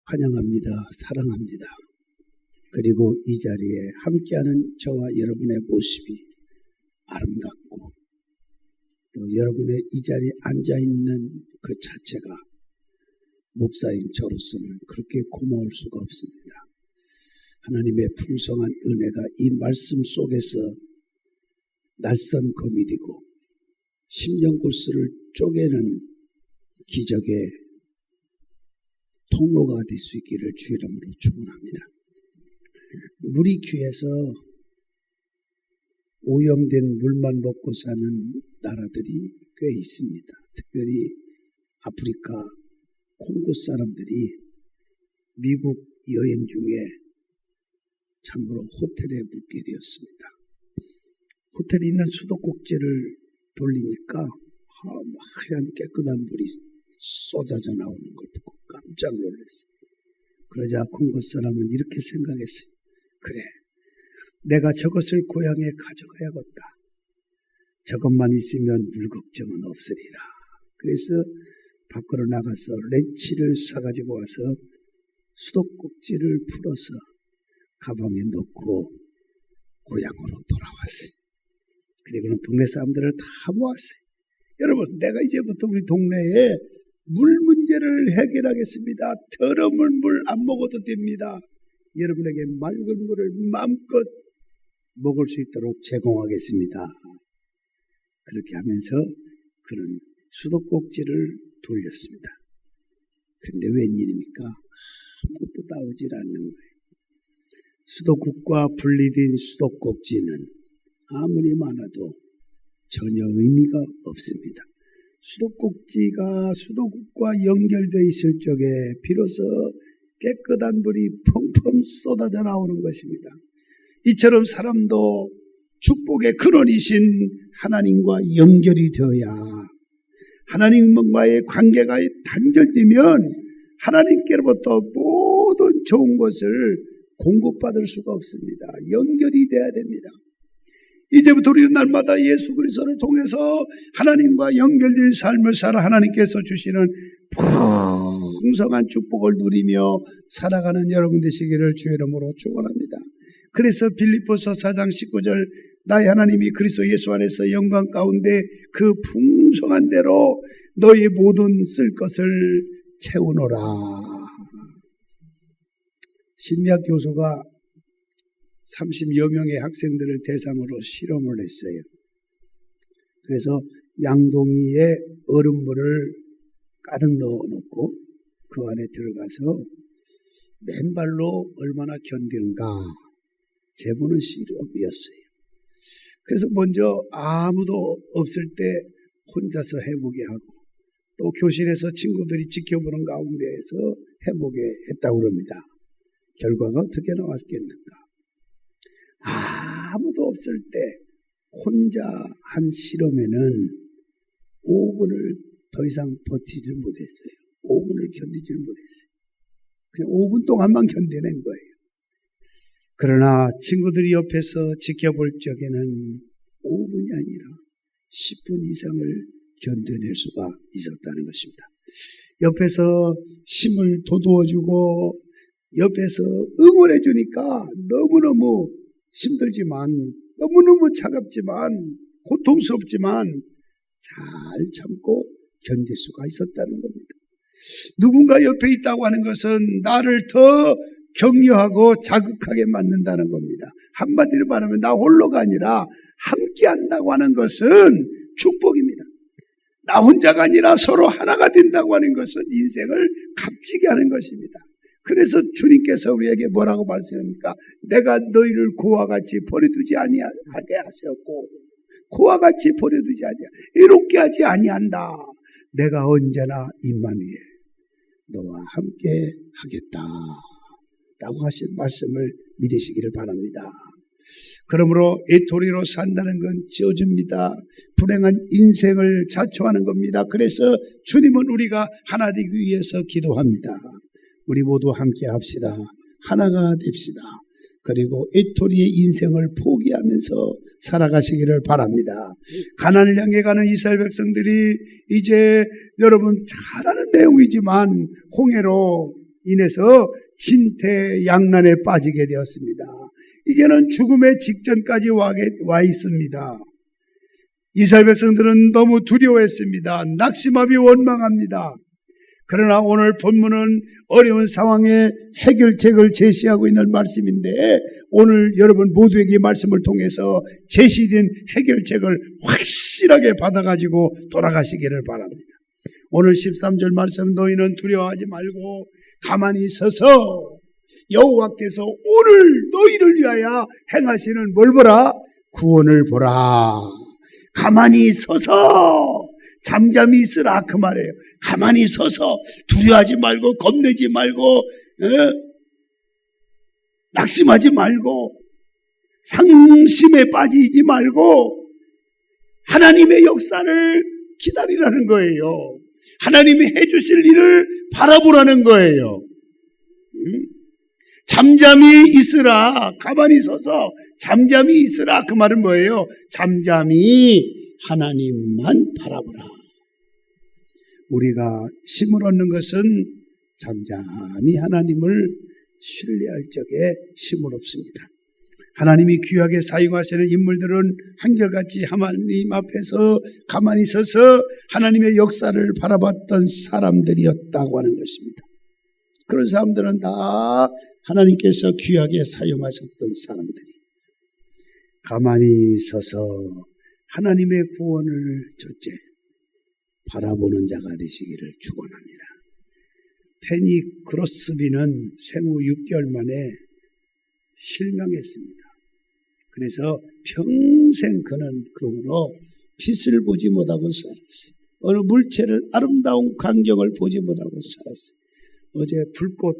환영합니다. 사랑합니다. 그리고 이 자리에 함께하는 저와 여러분의 모습이 아름답고 또 여러분의 이 자리에 앉아있는 그 자체가 목사인 저로서는 그렇게 고마울 수가 없습니다. 하나님의 풍성한 은혜가 이 말씀 속에서 날선 검이 되고 심령골수를 쪼개는 기적의 통로가 될 수 있기를 주 이름으로 축원합니다. 물이 귀해서 오염된 물만 먹고 사는 나라들이 꽤 있습니다. 특별히 아프리카 콩고 사람들이 미국 여행 중에 참으로 호텔에 묵게 되었습니다. 호텔에 있는 수도꼭지를 돌리니까 하얀 깨끗한 물이 쏟아져 나오는 걸 보고 깜짝 놀랐어요. 그러자 콩고 사람은 이렇게 생각했어요. 그래, 내가 저것을 고향에 가져가야겠다. 저것만 있으면 물 걱정은 없으리라. 그래서 밖으로 나가서 렌치를 사가지고 와서 수도꼭지를 풀어서 가방에 넣고 고향으로 돌아왔어요. 그리고는 동네 사람들을 다 모았어요. 여러분, 내가 이제부터 우리 동네에 물 문제를 해결하겠습니다. 더러운 물 안 먹어도 됩니다. 여러분에게 맑은 물을 마음껏 먹을 수 있도록 제공하겠습니다. 그렇게 하면서 그는 수도꼭지를 돌렸습니다. 근데 웬일입니까? 아무것도 나오질 않는 거예요. 수도국과 분리된 수도꼭지는 아무리 많아도 전혀 의미가 없습니다. 수도꼭지가 수도국과 연결되어 있을 적에 비로소 깨끗한 물이 펑펑 쏟아져 나오는 것입니다. 이처럼 사람도 축복의 근원이신 하나님과 연결이 되어야 하나님과의 관계가 단절되면 하나님께로부터 모든 좋은 것을 공급받을 수가 없습니다. 연결이 돼야 됩니다. 이제부터 우리는 날마다 예수 그리스도를 통해서 하나님과 연결된 삶을 살아 하나님께서 주시는 풍성한 축복을 누리며 살아가는 여러분 되시기를 주의 이름으로 축원합니다. 그래서 빌립보서 4장 19절 나의 하나님이 그리스도 예수 안에서 영광 가운데 그 풍성한 대로 너희 모든 쓸 것을 채우노라. 심리학 교수가 30여 명의 학생들을 대상으로 실험을 했어요. 그래서 양동이에 얼음물을 가득 넣어놓고 그 안에 들어가서 맨발로 얼마나 견디는가 재보는 실험이었어요. 그래서 먼저 아무도 없을 때 혼자서 해보게 하고 또 교실에서 친구들이 지켜보는 가운데에서 해보게 했다고 합니다. 결과가 어떻게 나왔겠는가? 아무도 없을 때 혼자 한 실험에는 5분을 더 이상 버티질 못했어요. 5분을 견디질 못했어요. 그냥 5분 동안만 견뎌낸 거예요. 그러나 친구들이 옆에서 지켜볼 적에는 5분이 아니라 10분 이상을 견뎌낼 수가 있었다는 것입니다. 옆에서 힘을 돋워주고 옆에서 응원해 주니까 너무너무 힘들지만 너무너무 차갑지만 고통스럽지만 잘 참고 견딜 수가 있었다는 겁니다. 누군가 옆에 있다고 하는 것은 나를 더 격려하고 자극하게 만든다는 겁니다. 한마디로 말하면 나 홀로가 아니라 함께 한다고 하는 것은 축복입니다. 나 혼자가 아니라 서로 하나가 된다고 하는 것은 인생을 값지게 하는 것입니다. 그래서 주님께서 우리에게 뭐라고 말씀합니까? 내가 너희를 고와 같이 버려두지 아니하게 하셨고 고와 같이 버려두지 아니하 이롭게 하지 아니한다. 내가 언제나 임마누엘 너와 함께 하겠다 라고 하신 말씀을 믿으시기를 바랍니다. 그러므로 애토리로 산다는 건 지어줍니다. 불행한 인생을 자초하는 겁니다. 그래서 주님은 우리가 하나 되기 위해서 기도합니다. 우리 모두 함께 합시다. 하나가 됩시다. 그리고 애토리의 인생을 포기하면서 살아가시기를 바랍니다. 가나안을 향해 가는 이스라엘 백성들이 이제 여러분 잘 아는 내용이지만 홍해로 인해서 진퇴양난에 빠지게 되었습니다. 이제는 죽음의 직전까지 와 있습니다. 이스라엘 백성들은 너무 두려워했습니다. 낙심하며 원망합니다. 그러나 오늘 본문은 어려운 상황의 해결책을 제시하고 있는 말씀인데, 오늘 여러분 모두에게 말씀을 통해서 제시된 해결책을 확실하게 받아가지고 돌아가시기를 바랍니다. 오늘 13절 말씀, 너희는 두려워하지 말고 가만히 서서 여호와께서 오늘 너희를 위하여 행하시는 뭘 보라? 구원을 보라. 가만히 서서 잠잠히 있으라, 그 말이에요. 가만히 서서 두려워하지 말고 겁내지 말고 낙심하지 말고 상심에 빠지지 말고 하나님의 역사를 기다리라는 거예요. 하나님이 해주실 일을 바라보라는 거예요. 잠잠히 있으라, 가만히 서서 잠잠히 있으라, 그 말은 뭐예요? 잠잠히 하나님만 바라보라. 우리가 힘을 얻는 것은 잠잠히 하나님을 신뢰할 적에 힘을 얻습니다. 하나님이 귀하게 사용하시는 인물들은 한결같이 하나님 앞에서 가만히 서서 하나님의 역사를 바라봤던 사람들이었다고 하는 것입니다. 그런 사람들은 다 하나님께서 귀하게 사용하셨던 사람들이 가만히 서서 하나님의 구원을 첫째 바라보는 자가 되시기를 축원합니다. 페니 크로스비는 생후 6개월 만에 실명했습니다. 그래서 평생 그는 그 후로 빛을 보지 못하고 살았어요. 어느 물체를, 아름다운 광경을 보지 못하고 살았어요. 어제 불꽃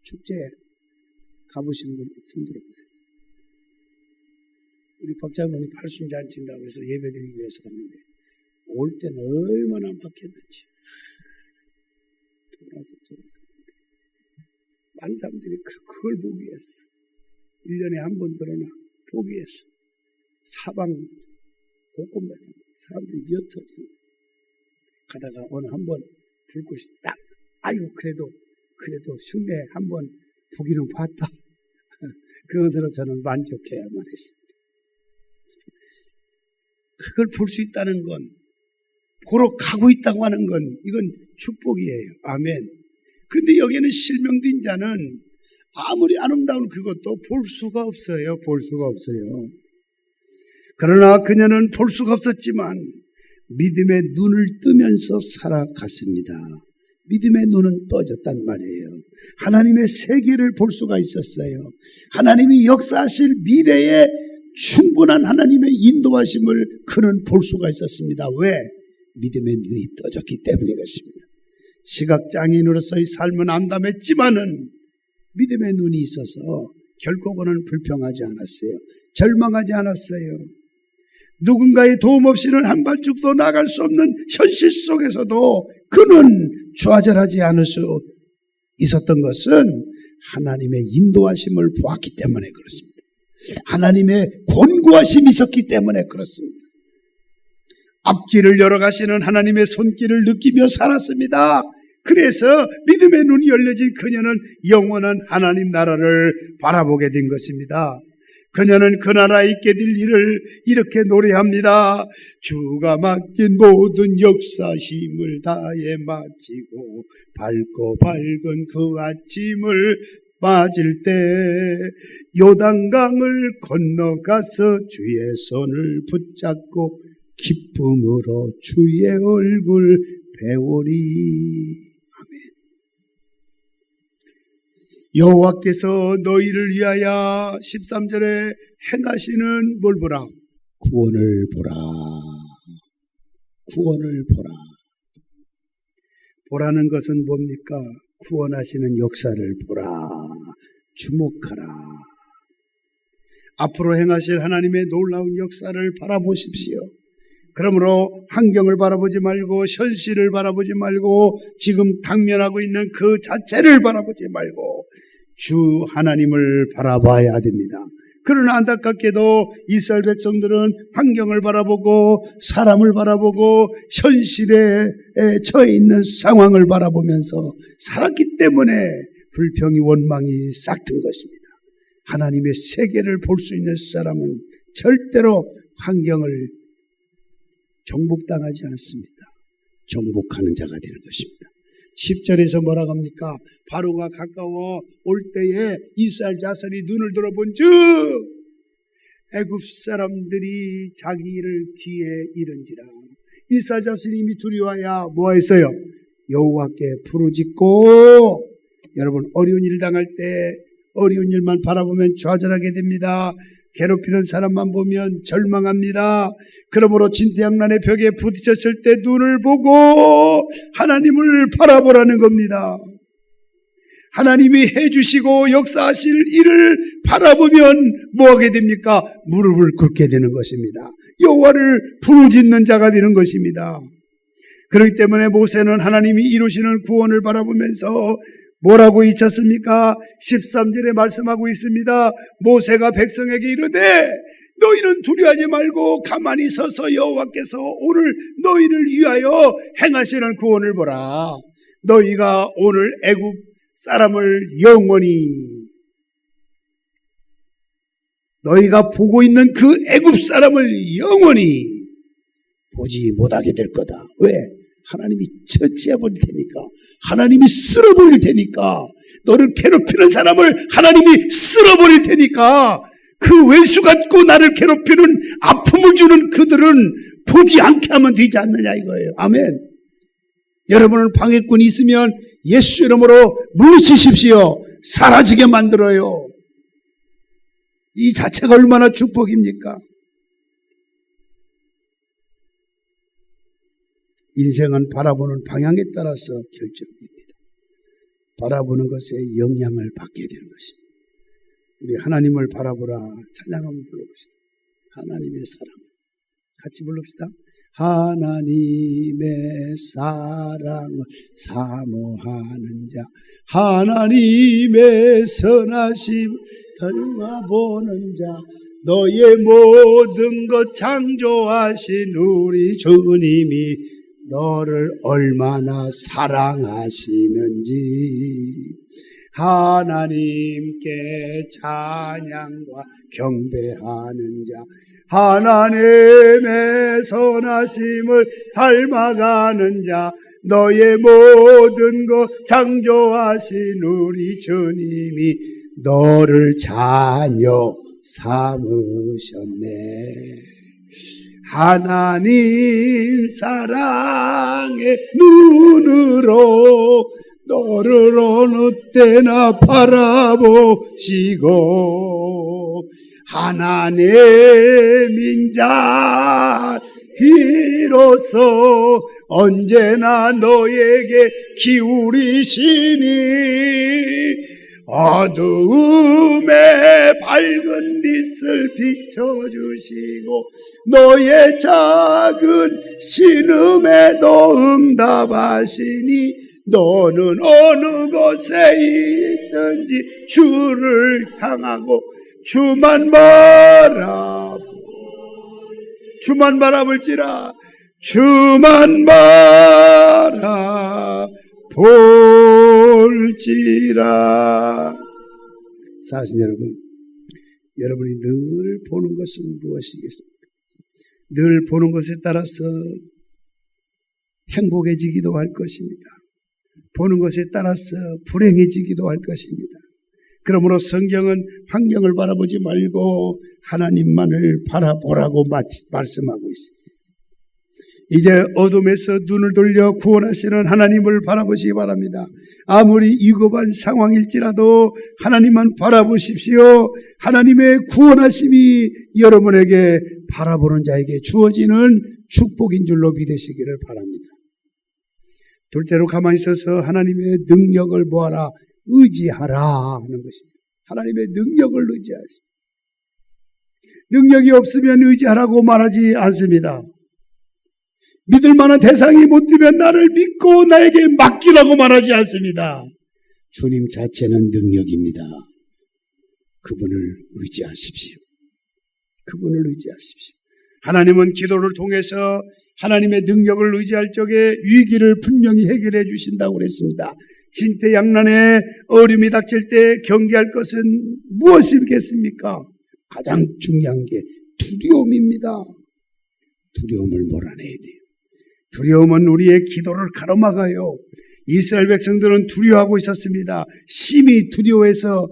축제 가보신 분 손 들어보세요. 우리 박장로님 팔순잔치인다고 해서 예배드리기 위해서 갔는데 올 때는 얼마나 막혔는지 돌아서 많은 사람들이 그걸 보기 위해서 1년에 한 번 들어나 보기 위해서 사방 곳곳마다 사람들이 미어터지는 가다가 어느 한 번 불꽃이 딱 그래도 흉내 한 번 보기는 봤다. 그것으로 저는 만족해야만 했습니다. 그걸 볼 수 있다는 건, 보러 가고 있다고 하는 건 이건 축복이에요. 아멘. 근데 여기에는 실명된 자는 아무리 아름다운 그것도 볼 수가 없어요. 볼 수가 없어요. 그러나 그녀는 볼 수가 없었지만 믿음의 눈을 뜨면서 살아갔습니다. 믿음의 눈은 떠졌단 말이에요. 하나님의 세계를 볼 수가 있었어요. 하나님이 역사하실 미래에 충분한 하나님의 인도하심을 그는 볼 수가 있었습니다. 왜? 믿음의 눈이 떠졌기 때문인 것입니다. 시각장애인으로서의 삶은 암담했지만은 믿음의 눈이 있어서 결코 그는 불평하지 않았어요. 절망하지 않았어요. 누군가의 도움 없이는 한 발짝도 나갈 수 없는 현실 속에서도 그는 좌절하지 않을 수 있었던 것은 하나님의 인도하심을 보았기 때문에 그렇습니다. 하나님의 권고하심이 있었기 때문에 그렇습니다. 앞길을 열어가시는 하나님의 손길을 느끼며 살았습니다. 그래서 믿음의 눈이 열려진 그녀는 영원한 하나님 나라를 바라보게 된 것입니다. 그녀는 그 나라에 있게 될 일을 이렇게 노래합니다. 주가 맡긴 모든 역사 힘을 다해 마치고 밝고 밝은 그 아침을 맞을 때 요단강을 건너가서 주의 손을 붙잡고 기쁨으로 주의 얼굴 배우리. 아멘. 여호와께서 너희를 위하여 13절에 행하시는 뭘 보라? 구원을 보라. 구원을 보라. 보라는 것은 뭡니까? 구원하시는 역사를 보라. 주목하라. 앞으로 행하실 하나님의 놀라운 역사를 바라보십시오. 그러므로 환경을 바라보지 말고 현실을 바라보지 말고 지금 당면하고 있는 그 자체를 바라보지 말고 주 하나님을 바라봐야 됩니다. 그러나 안타깝게도 이스라엘 백성들은 환경을 바라보고 사람을 바라보고 현실에 처해 있는 상황을 바라보면서 살았기 때문에 불평이 원망이 싹튼 것입니다. 하나님의 세계를 볼 수 있는 사람은 절대로 환경을 정복당하지 않습니다. 정복하는 자가 되는 것입니다. 10절에서 뭐라고 합니까? 바로가 가까워 올 때에 이스라엘 자손이 눈을 들어본 즉 애굽 사람들이 자기를 뒤에 이른지라. 이스라엘 자손이 이미 두려워야 뭐 했어요? 여호와께 부르짖고. 여러분, 어려운 일 당할 때 어려운 일만 바라보면 좌절하게 됩니다. 괴롭히는 사람만 보면 절망합니다. 그러므로 진퇴양난의 벽에 부딪혔을 때 눈을 보고 하나님을 바라보라는 겁니다. 하나님이 해주시고 역사하실 일을 바라보면 뭐하게 됩니까? 무릎을 꿇게 되는 것입니다. 여호와를 부르짖는 자가 되는 것입니다. 그렇기 때문에 모세는 하나님이 이루시는 구원을 바라보면서 뭐라고 잊혔습니까? 13절에 말씀하고 있습니다. 모세가 백성에게 이르되 너희는 두려워하지 말고 가만히 서서 여호와께서 오늘 너희를 위하여 행하시는 구원을 보라. 너희가 오늘 애굽 사람을 영원히, 너희가 보고 있는 그 애굽 사람을 영원히 보지 못하게 될 거다. 왜? 하나님이 처치해버릴 테니까. 하나님이 쓸어버릴 테니까. 너를 괴롭히는 사람을 하나님이 쓸어버릴 테니까. 그 왼수 갖고 나를 괴롭히는, 아픔을 주는 그들은 보지 않게 하면 되지 않느냐 이거예요. 아멘. 여러분은 방해꾼이 있으면 예수 이름으로 물리치십시오. 사라지게 만들어요. 이 자체가 얼마나 축복입니까? 인생은 바라보는 방향에 따라서 결정됩니다. 바라보는 것에 영향을 받게 되는 것입니다. 우리 하나님을 바라보라 찬양 한번 불러봅시다. 하나님의 사랑 같이 불러봅시다. 하나님의 사랑을 사모하는 자, 하나님의 선하심을 닮아보는 자, 너의 모든 것 창조하신 우리 주님이 너를 얼마나 사랑하시는지 하나님께 찬양과 경배하는 자, 하나님의 선하심을 닮아가는 자, 너의 모든 것 창조하신 우리 주님이 너를 자녀 삼으셨네. 하나님 사랑의 눈으로 너를 어느 때나 바라보시고 하나님인 자 비로소 언제나 너에게 기울이시니 어두움에 밝은 빛을 비춰주시고 너의 작은 신음에도 응답하시니 너는 어느 곳에 있든지 주를 향하고 주만 바라볼지라 주만 바라볼지라. 사실 여러분이 늘 보는 것은 무엇이겠습니까? 늘 보는 것에 따라서 행복해지기도 할 것입니다. 보는 것에 따라서 불행해지기도 할 것입니다. 그러므로 성경은 환경을 바라보지 말고 하나님만을 바라보라고 말씀하고 있습니다. 이제 어둠에서 눈을 돌려 구원하시는 하나님을 바라보시기 바랍니다. 아무리 위급한 상황일지라도 하나님만 바라보십시오. 하나님의 구원하심이 여러분에게 바라보는 자에게 주어지는 축복인 줄로 믿으시기를 바랍니다. 둘째로 가만히 있어서 하나님의 능력을 뭐하라? 의지하라 하는 것입니다. 하나님의 능력을 의지하십시오. 능력이 없으면 의지하라고 말하지 않습니다. 믿을 만한 대상이 못 되면 나를 믿고 나에게 맡기라고 말하지 않습니다. 주님 자체는 능력입니다. 그분을 의지하십시오. 그분을 의지하십시오. 하나님은 기도를 통해서 하나님의 능력을 의지할 적에 위기를 분명히 해결해 주신다고 그랬습니다. 진퇴양난에 어려움이 닥칠 때 경계할 것은 무엇이겠습니까? 가장 중요한 게 두려움입니다. 두려움을 몰아내야 돼요. 두려움은 우리의 기도를 가로막아요. 이스라엘 백성들은 두려워하고 있었습니다. 심히 두려워해서,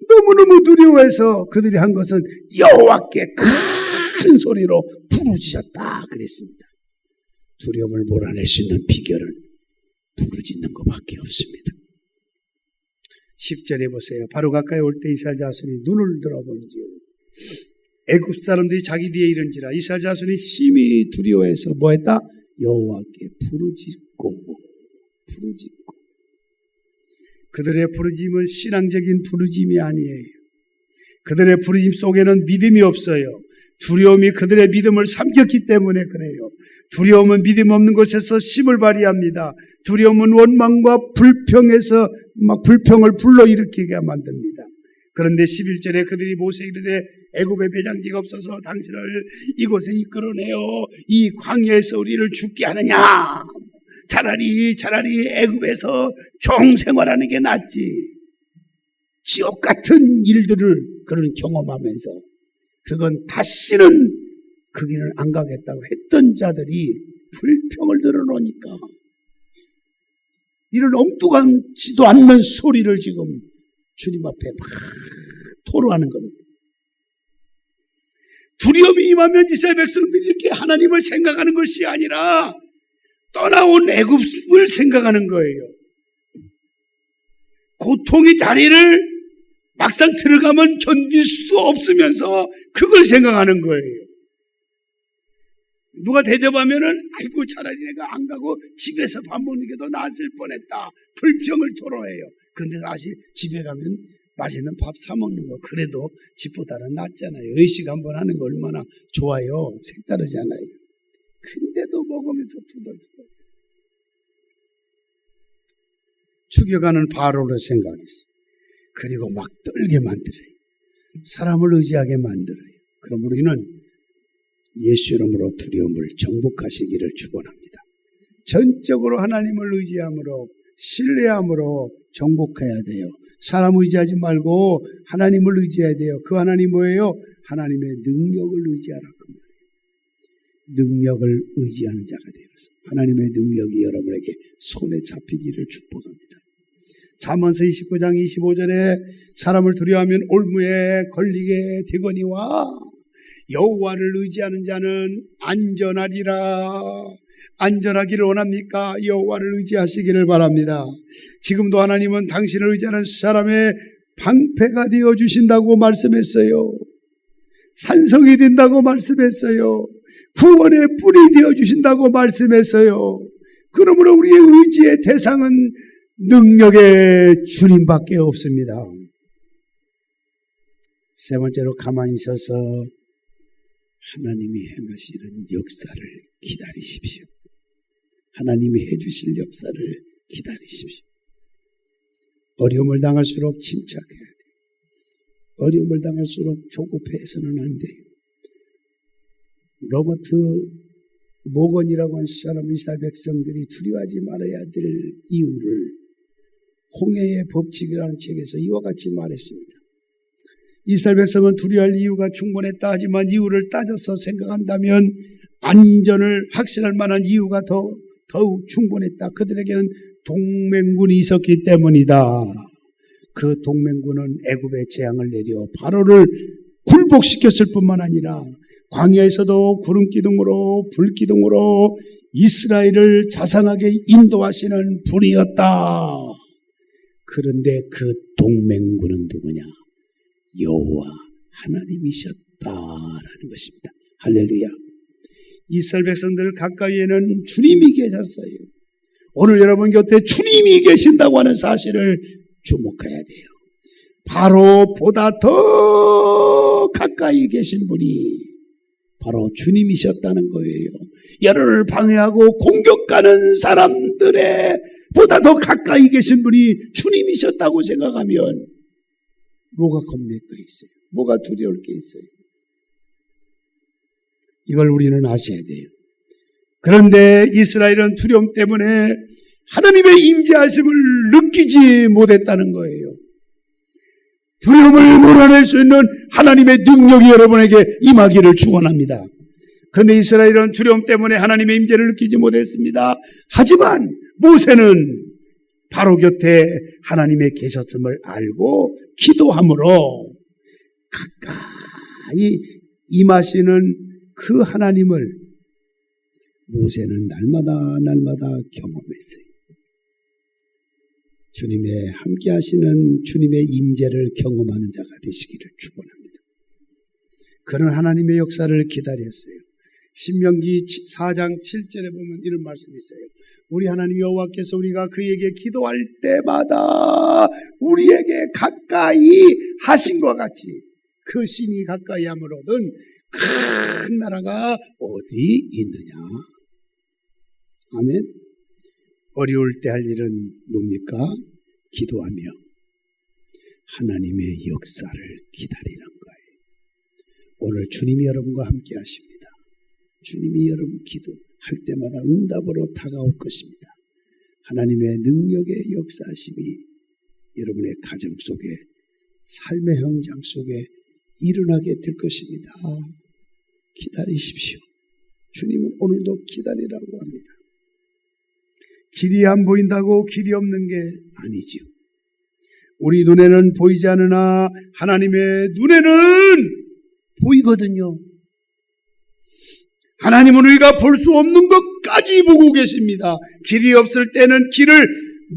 너무너무 두려워해서 그들이 한 것은 여호와께 큰 소리로 부르짖었다 그랬습니다. 두려움을 몰아낼 수 있는 비결은 부르짖는 것밖에 없습니다. 10절에 보세요. 바로 가까이 올 때 이스라엘 자손이 눈을 들어본지요. 애굽 사람들이 자기 뒤에 이른지라. 이스라엘 자손이 심히 두려워해서 뭐했다? 여호와께 부르짖고. 그들의 부르짖음은 신앙적인 부르짖음이 아니에요. 그들의 부르짖음 속에는 믿음이 없어요. 두려움이 그들의 믿음을 삼켰기 때문에 그래요. 두려움은 믿음 없는 곳에서 힘을 발휘합니다. 두려움은 원망과 불평에서 막 불평을 불러일으키게 만듭니다. 그런데 11절에 그들이 모세에게 이르되 애굽에 배장지가 없어서 당신을 이곳에 이끌어내어 이 광야에서 우리를 죽게 하느냐. 차라리 애굽에서 종생활하는 게 낫지. 지옥 같은 일들을 그런 경험하면서 그건 다시는 그 길을 안 가겠다고 했던 자들이 불평을 늘어놓으니까 이런 엉뚱하지도 않는 소리를 지금 주님 앞에 막 토로하는 겁니다. 두려움이 임하면 이스라엘 백성들이 이렇게 하나님을 생각하는 것이 아니라 떠나온 애굽을 생각하는 거예요. 고통의 자리를 막상 들어가면 견딜 수도 없으면서 그걸 생각하는 거예요. 누가 대접하면은 아이고 차라리 내가 안 가고 집에서 밥 먹는 게 더 나았을 뻔했다. 불평을 토로해요. 근데 사실 집에 가면 맛있는 밥 사 먹는 거 그래도 집보다는 낫잖아요. 의식 한번 하는 거 얼마나 좋아요. 색다르잖아요. 근데도 먹으면서 투덜투덜 죽여가는 바로를 생각했어요. 그리고 막 떨게 만들어요. 사람을 의지하게 만들어요. 그럼 우리는 예수 이름으로 두려움을 정복하시기를 축원합니다. 전적으로 하나님을 의지함으로 신뢰함으로 정복해야 돼요. 사람 의지하지 말고 하나님을 의지해야 돼요. 그 하나님 뭐예요? 하나님의 능력을 의지하라 그 말이에요. 능력을 의지하는 자가 되어서 하나님의 능력이 여러분에게 손에 잡히기를 축복합니다. 잠언서 29장 25절에 사람을 두려워하면 올무에 걸리게 되거니와 여호와를 의지하는 자는 안전하리라. 안전하기를 원합니까? 여호와를 의지하시기를 바랍니다. 지금도 하나님은 당신을 의지하는 사람의 방패가 되어주신다고 말씀했어요. 산성이 된다고 말씀했어요. 구원의 뿔이 되어주신다고 말씀했어요. 그러므로 우리의 의지의 대상은 능력의 주님밖에 없습니다. 세 번째로 가만히 있어서 하나님이 행하시는 역사를 기다리십시오. 하나님이 해주실 역사를 기다리십시오. 어려움을 당할수록 침착해야 돼요. 어려움을 당할수록 조급해서는 안 돼요. 로버트 모건이라고 하는 사람은 이스라엘 백성들이 두려워하지 말아야 될 이유를 홍해의 법칙이라는 책에서 이와 같이 말했습니다. 이스라엘 백성은 두려워할 이유가 충분했다 하지만 이유를 따져서 생각한다면 안전을 확신할 만한 이유가 더욱 충분했다. 그들에게는 동맹군이 있었기 때문이다. 그 동맹군은 애굽의 재앙을 내려 바로를 굴복시켰을 뿐만 아니라 광야에서도 구름기둥으로 불기둥으로 이스라엘을 자상하게 인도하시는 분이었다. 그런데 그 동맹군은 누구냐? 여호와 하나님이셨다라는 것입니다. 할렐루야. 이스라엘 백성들 가까이에는 주님이 계셨어요. 오늘 여러분 곁에 주님이 계신다고 하는 사실을 주목해야 돼요. 바로보다 더 가까이 계신 분이 바로 주님이셨다는 거예요. 여러분을 방해하고 공격하는 사람들의 보다 더 가까이 계신 분이 주님이셨다고 생각하면 뭐가 겁낼 거 있어요? 뭐가 두려울 게 있어요? 이걸 우리는 아셔야 돼요. 그런데 이스라엘은 두려움 때문에 하나님의 임재하심을 느끼지 못했다는 거예요. 두려움을 몰아낼 수 있는 하나님의 능력이 여러분에게 임하기를 축원합니다. 그런데 이스라엘은 두려움 때문에 하나님의 임재를 느끼지 못했습니다. 하지만 모세는 바로 곁에 하나님의 계셨음을 알고 기도함으로 가까이 임하시는 그 하나님을 모세는 날마다 경험했어요. 주님의 함께 하시는 주님의 임재를 경험하는 자가 되시기를 축원합니다. 그는 하나님의 역사를 기다렸어요. 신명기 4장 7절에 보면 이런 말씀이 있어요. 우리 하나님 여호와께서 우리가 그에게 기도할 때마다 우리에게 가까이 하신 것 같이 그 신이 가까이 함으로든 큰 나라가 어디 있느냐. 아멘. 어려울 때 할 일은 뭡니까? 기도하며 하나님의 역사를 기다리는 거예요. 오늘 주님이 여러분과 함께 하십니다. 주님이 여러분 기도할 때마다 응답으로 다가올 것입니다. 하나님의 능력의 역사심이 여러분의 가정 속에, 삶의 현장 속에 일어나게 될 것입니다. 기다리십시오. 주님은 오늘도 기다리라고 합니다. 길이 안 보인다고 길이 없는 게 아니지요. 우리 눈에는 보이지 않으나 하나님의 눈에는 보이거든요. 하나님은 우리가 볼 수 없는 것까지 보고 계십니다. 길이 없을 때는 길을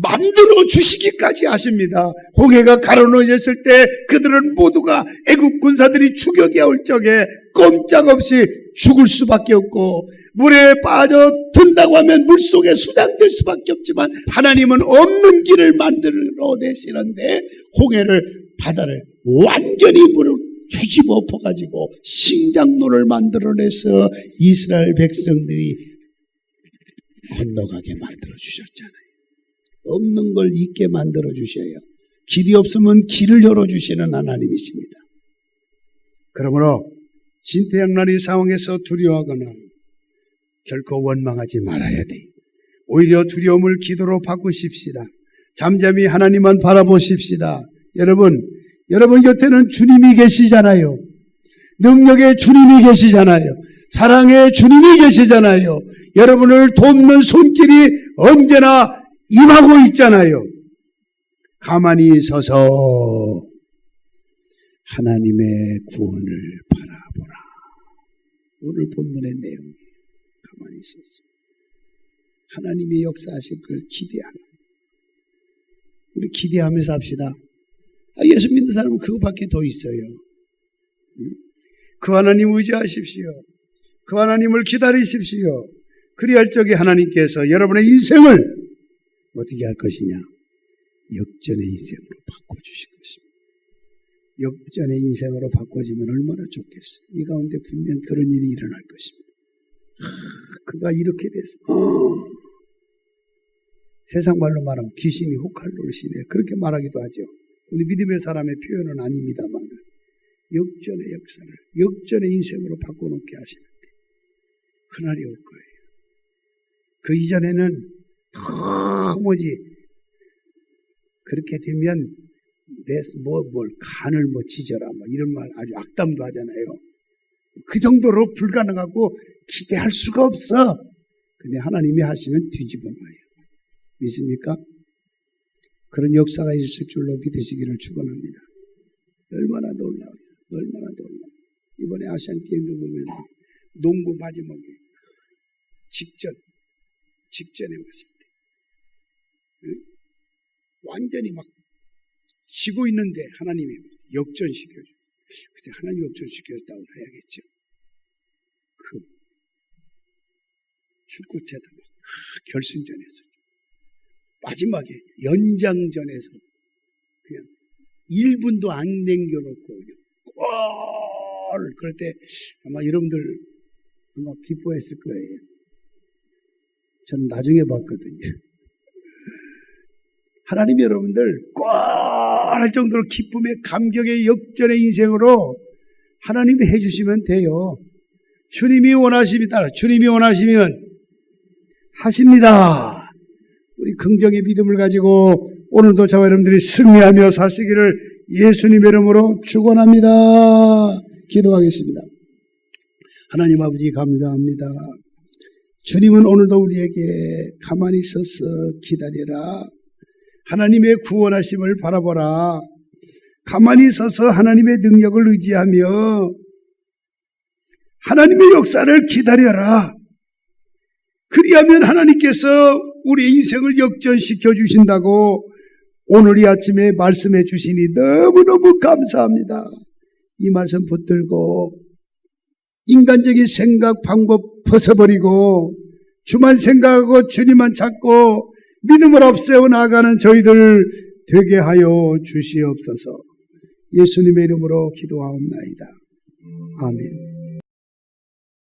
만들어 주시기까지 하십니다. 홍해가 가로놓였을 때 그들은 모두가 애국 군사들이 추격해 올 적에 꼼짝없이 죽을 수밖에 없고, 물에 빠져 든다고 하면 물속에 수장될 수밖에 없지만 하나님은 없는 길을 만들어 내시는데 홍해를, 바다를 완전히 물을 뒤집어 엎어가지고 신장로를 만들어내서 이스라엘 백성들이 건너가게 만들어 주셨잖아요. 없는 걸 있게 만들어 주셔요. 길이 없으면 길을 열어주시는 하나님이십니다. 그러므로 진퇴양난의 상황에서 두려워하거나 결코 원망하지 말아야 돼. 오히려 두려움을 기도로 바꾸십시다. 잠잠히 하나님만 바라보십시다. 여러분 곁에는 주님이 계시잖아요. 능력의 주님이 계시잖아요. 사랑의 주님이 계시잖아요. 여러분을 돕는 손길이 언제나 임하고 있잖아요. 가만히 서서 하나님의 구원을 바라보라. 오늘 본문의 내용이에요. 가만히 서서 하나님의 역사하실 걸 기대하라. 우리 기대하면서 합시다. 예수 믿는 사람은 그거밖에 더 있어요. 그 하나님 의지하십시오. 그 하나님을 기다리십시오. 그리할 적에 하나님께서 여러분의 인생을 어떻게 할 것이냐? 역전의 인생으로 바꿔주실 것입니다. 역전의 인생으로 바꿔지면 얼마나 좋겠어요. 이 가운데 분명 그런 일이 일어날 것입니다. 그가 이렇게 돼서 세상 말로 말하면 귀신이 혹할로를 시네, 그렇게 말하기도 하죠. 우리 믿음의 사람의 표현은 아닙니다만 역전의 역사를, 역전의 인생으로 바꿔놓게 하시는데 그날이 올 거예요. 그 이전에는 도무지 그렇게 되면 뭘 간을 찢어라 이런 말 아주 악담도 하잖아요. 그 정도로 불가능하고 기대할 수가 없어. 근데 하나님이 하시면 뒤집어 놔요. 믿습니까? 그런 역사가 있을 줄로 믿으시기를 축원합니다. 얼마나 놀라워요. 얼마나 놀라워요. 이번에 아시안게임도 보면 농구 마지막에 직전에 왔을 때 완전히 막 지고 있는데 하나님이 역전시켜줘. 글쎄 하나님 역전시켰다고 해야겠죠. 그 축구체다 막 결승전에서 마지막에 연장전에서 그냥 1분도 안 남겨놓고 그냥 골! 그럴 때 아마 여러분들 아마 기뻐했을 거예요. 전 나중에 봤거든요. 하나님 여러분들 골 할 정도로 기쁨의 감격의 역전의 인생으로 하나님이 해주시면 돼요. 주님이 원하시면 따라 주님이 원하시면 하십니다. 우리 긍정의 믿음을 가지고 오늘도 저와 여러분들이 승리하며 사시기를 예수님의 이름으로 축원합니다. 기도하겠습니다. 하나님 아버지 감사합니다. 주님은 오늘도 우리에게 가만히 서서 기다려라. 하나님의 구원하심을 바라보라. 가만히 서서 하나님의 능력을 의지하며 하나님의 역사를 기다려라. 그리하면 하나님께서 우리 인생을 역전시켜 주신다고 오늘 이 아침에 말씀해 주시니 너무너무 감사합니다. 이 말씀 붙들고 인간적인 생각 방법 벗어버리고 주만 생각하고 주님만 찾고 믿음을 앞세워 나가는 저희들 되게 하여 주시옵소서. 예수님의 이름으로 기도하옵나이다. 아멘.